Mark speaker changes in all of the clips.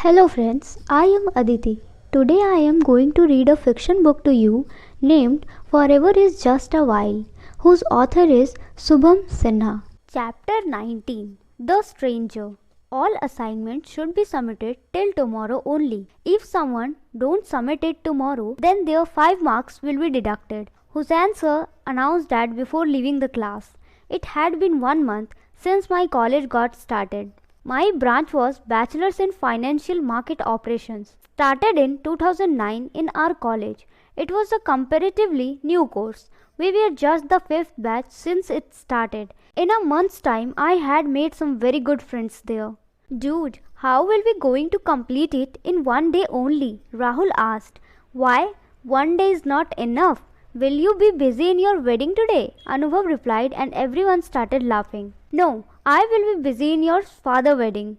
Speaker 1: Hello friends, I am Aditi. Today I am going to read a fiction book to you named Forever is Just a While, whose author is SHUBHAM SINHA. Chapter 19, The Stranger. All assignments should be submitted till tomorrow only. If someone don't submit it tomorrow, then their 5 marks will be deducted. Hussain sir announced that before leaving the class. It had been 1 month since my college got started. My branch was Bachelor's in Financial Market Operations. Started in 2009 in our college. It was a comparatively new course. We were just the 5th batch since it started. In a month's time, I had made some very good friends there. Dude, how will we going to complete it in 1 day only? Rahul asked. Why? 1 day is not enough. Will you be busy in your wedding today? Anubhav replied and everyone started laughing. No, I will be busy in your father's wedding.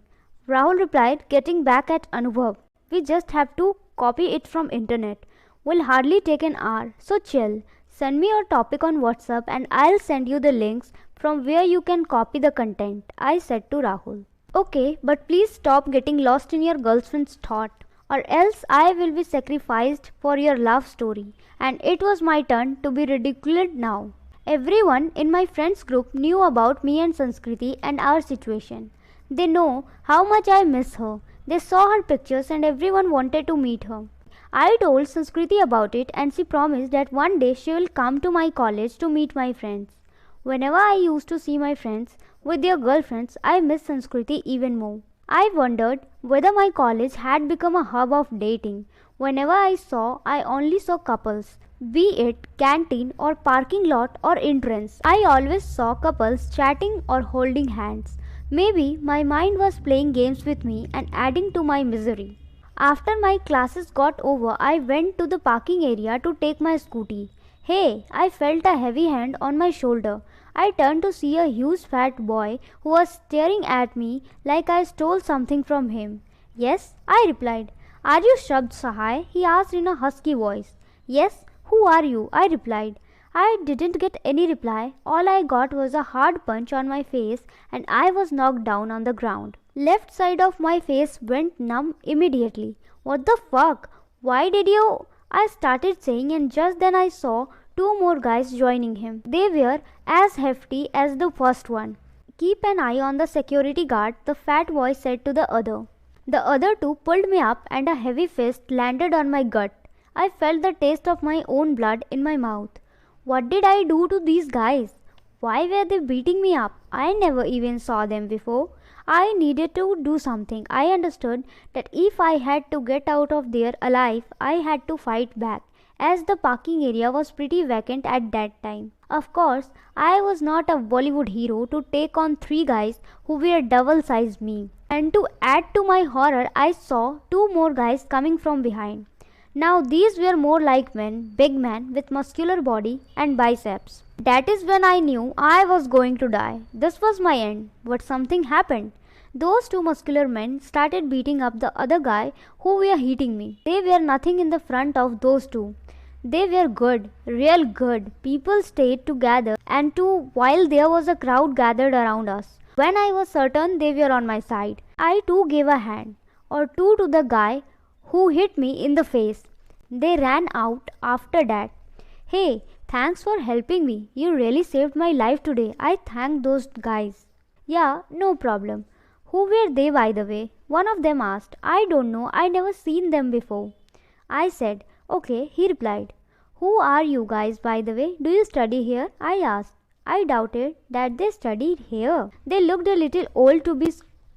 Speaker 1: Rahul replied, getting back at Anubhav. We just have to copy it from internet. Will hardly take an hour, so chill. Send me your topic on WhatsApp and I'll send you the links from where you can copy the content, I said to Rahul. Okay, but please stop getting lost in your girlfriend's thought, or else I will be sacrificed for your love story, and it was my turn to be ridiculed now. Everyone in my friends group knew about me and Sanskriti and our situation. They know how much I miss her. They saw her pictures and everyone wanted to meet her. I told Sanskriti about it and she promised that one day she will come to my college to meet my friends. Whenever I used to see my friends with their girlfriends, I missed Sanskriti even more. I wondered whether my college had become a hub of dating. Whenever I only saw couples. Be it canteen or parking lot or entrance, I always saw couples chatting or holding hands. Maybe my mind was playing games with me and adding to my misery. After my classes got over, I went to the parking area to take my scooty. Hey, I felt a heavy hand on my shoulder. I turned to see a huge fat boy who was staring at me like I stole something from him. Yes, I replied. Are you Shabd Sahai? He asked in a husky voice. Yes. Who are you? I replied. I didn't get any reply. All I got was a hard punch on my face and I was knocked down on the ground. Left side of my face went numb immediately. What the fuck? Why did you? I started saying and just then I saw 2 more guys joining him. They were as hefty as the first one. Keep an eye on the security guard, the fat boy said to the other. The other 2 pulled me up and a heavy fist landed on my gut. I felt the taste of my own blood in my mouth. What did I do to these guys? Why were they beating me up? I never even saw them before. I needed to do something. I understood that if I had to get out of there alive, I had to fight back, as the parking area was pretty vacant at that time. Of course, I was not a Bollywood hero to take on 3 guys who were double-sized me. And to add to my horror, I saw 2 more guys coming from behind. Now these were more like men, big men with muscular body and biceps. That is when I knew I was going to die. This was my end. But something happened. Those 2 muscular men started beating up the other guy who were hitting me. They were nothing in the front of those 2. They were good, real good. People stayed together and while there was a crowd gathered around us. When I was certain they were on my side, I too gave a hand or 2 to the guy who hit me in the face. They ran out after that. Hey, thanks for helping me. You really saved my life today. I thanked those guys. Yeah, no problem. Who were they by the way? One of them asked. I don't know. I never seen them before. I said, okay, he replied. Who are you guys by the way? Do you study here? I asked. I doubted that they studied here. They looked a little old to be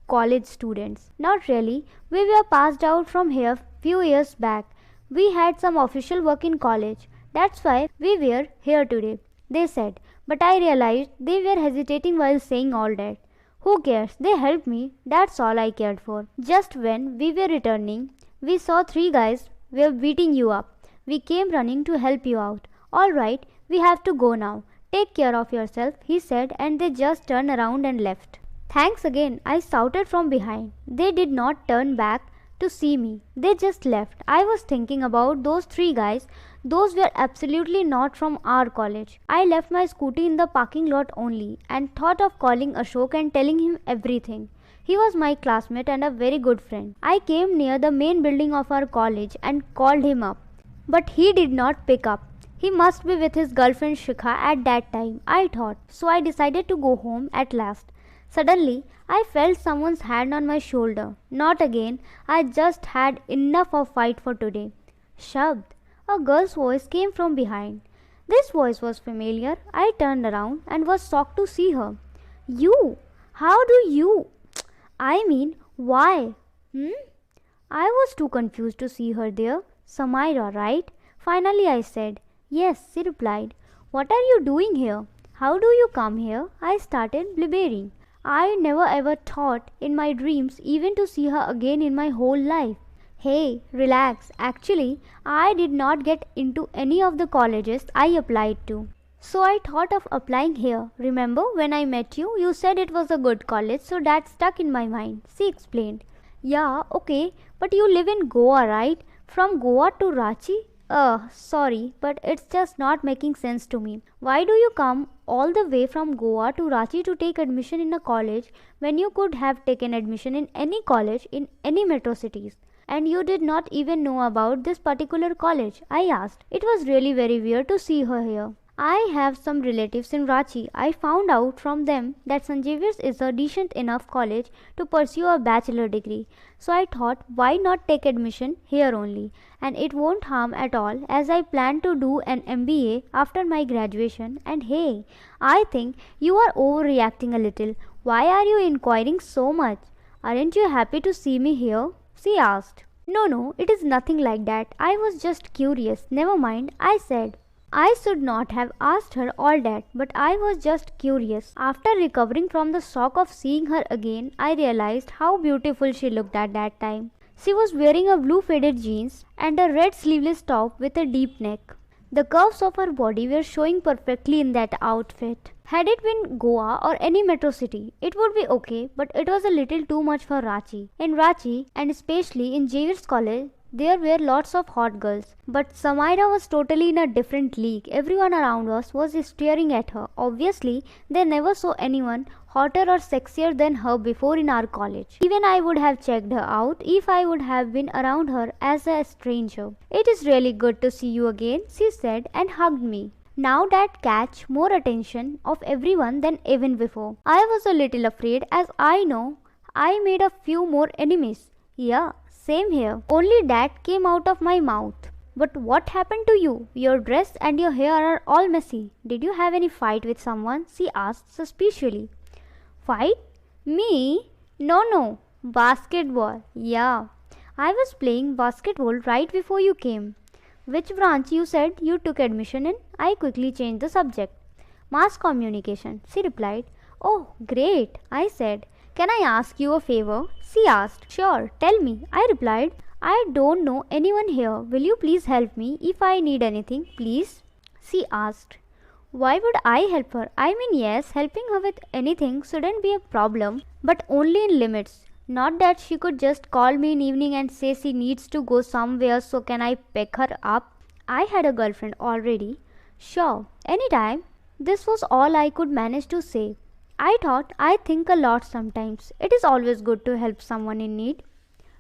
Speaker 1: college students. Not really. We were passed out from here few years back. We had some official work in college. That's why we were here today, they said. But I realized they were hesitating while saying all that. Who cares? They helped me. That's all I cared for. Just when we were returning, we saw 3 guys were beating you up. We came running to help you out. All right, we have to go now. Take care of yourself, he said, and they just turned around and left. Thanks again, I shouted from behind. They did not turn back to see me. They just left. I was thinking about those 3 guys. Those were absolutely not from our college. I left my scooty in the parking lot only and thought of calling Ashok and telling him everything. He was my classmate and a very good friend. I came near the main building of our college and called him up, but he did not pick up. He must be with his girlfriend Shikha at that time, I thought, so I decided to go home at last. Suddenly, I felt someone's hand on my shoulder. Not again, I just had enough of fight for today. Shabd, a girl's voice came from behind. This voice was familiar. I turned around and was shocked to see her. You? How do you? I mean, why? I was too confused to see her there. Samaira, right? Finally I said. Yes, she replied. What are you doing here? How do you come here? I started blabbering. I never ever thought in my dreams even to see her again in my whole life. Hey, relax. Actually, I did not get into any of the colleges I applied to. So I thought of applying here. Remember when I met you, you said it was a good college, so that stuck in my mind. She explained. Yeah, okay, but you live in Goa, right? From Goa to Ranchi? Sorry, but it's just not making sense to me. Why do you come all the way from Goa to Ranchi to take admission in a college when you could have taken admission in any college in any metro cities? And you did not even know about this particular college? I asked. It was really very weird to see her here. I have some relatives in Ranchi. I found out from them that St. Xavier's is a decent enough college to pursue a bachelor degree. So I thought, why not take admission here only? And it won't harm at all, as I plan to do an MBA after my graduation. And hey, I think you are overreacting a little. Why are you inquiring so much? Aren't you happy to see me here? She asked. No, it is nothing like that. I was just curious. Never mind, I said. I should not have asked her all that, but I was just curious. After recovering from the shock of seeing her again, I realized how beautiful she looked at that time. She was wearing a blue faded jeans and a red sleeveless top with a deep neck. The curves of her body were showing perfectly in that outfit. Had it been Goa or any metro city, it would be okay, but it was a little too much for Ranchi. In Ranchi, and especially in Xavier's College, there were lots of hot girls, but Samaira was totally in a different league. Everyone around us was staring at her. Obviously, they never saw anyone hotter or sexier than her before in our college. Even I would have checked her out if I would have been around her as a stranger. It is really good to see you again, she said and hugged me. Now that catch more attention of everyone than even before. I was a little afraid, as I know I made a few more enemies. Yeah, same here. Only that came out of my mouth. But what happened to you? Your dress and your hair are all messy. Did you have any fight with someone? She asked suspiciously. Fight? Me? No. Basketball. Yeah. I was playing basketball right before you came. Which branch you said you took admission in? I quickly changed the subject. Mass communication, she replied. Oh, great, I said. Can I ask you a favor? She asked. Sure, tell me, I replied. I don't know anyone here. Will you please help me if I need anything, please? She asked. Why would I help her? I mean, yes, helping her with anything shouldn't be a problem, but only in limits. Not that she could just call me in evening and say she needs to go somewhere, so can I pick her up? I had a girlfriend already. Sure, anytime. This was all I could manage to say. I thought I think a lot sometimes. It is always good to help someone in need.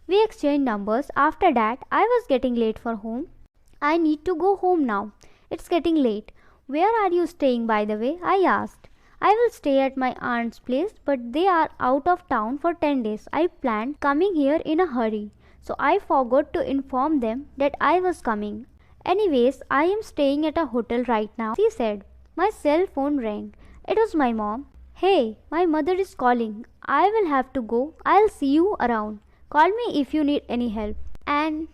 Speaker 1: We exchanged numbers. After that, I was getting late for home. I need to go home now. It's getting late. Where are you staying, by the way? I asked. I will stay at my aunt's place, but they are out of town for 10 days. I planned coming here in a hurry, so I forgot to inform them that I was coming. Anyways, I am staying at a hotel right now, she said. My cell phone rang. It was my mom. Hey, my mother is calling. I will have to go. I'll see you around. Call me if you need any help. And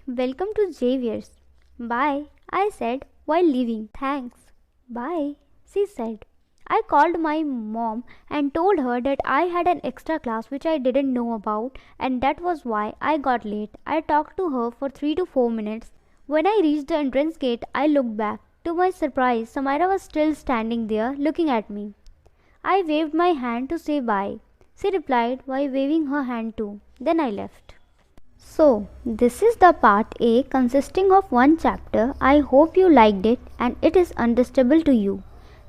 Speaker 1: welcome to Xavier's. Bye, I said while leaving. Thanks. Bye, she said. I called my mom and told her that I had an extra class which I didn't know about, and that was why I got late. I talked to her for 3 to 4 minutes. When I reached the entrance gate, I looked back. To my surprise, Samaira was still standing there looking at me. I waved my hand to say bye. She replied by waving her hand too. Then I left. So, this is the part A consisting of one chapter. I hope you liked it and it is understandable to you.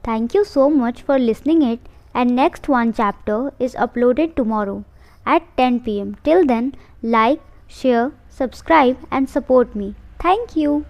Speaker 1: Thank you so much for listening it, and next one chapter is uploaded tomorrow at 10 pm. Till then, like, share, subscribe and support me. Thank you.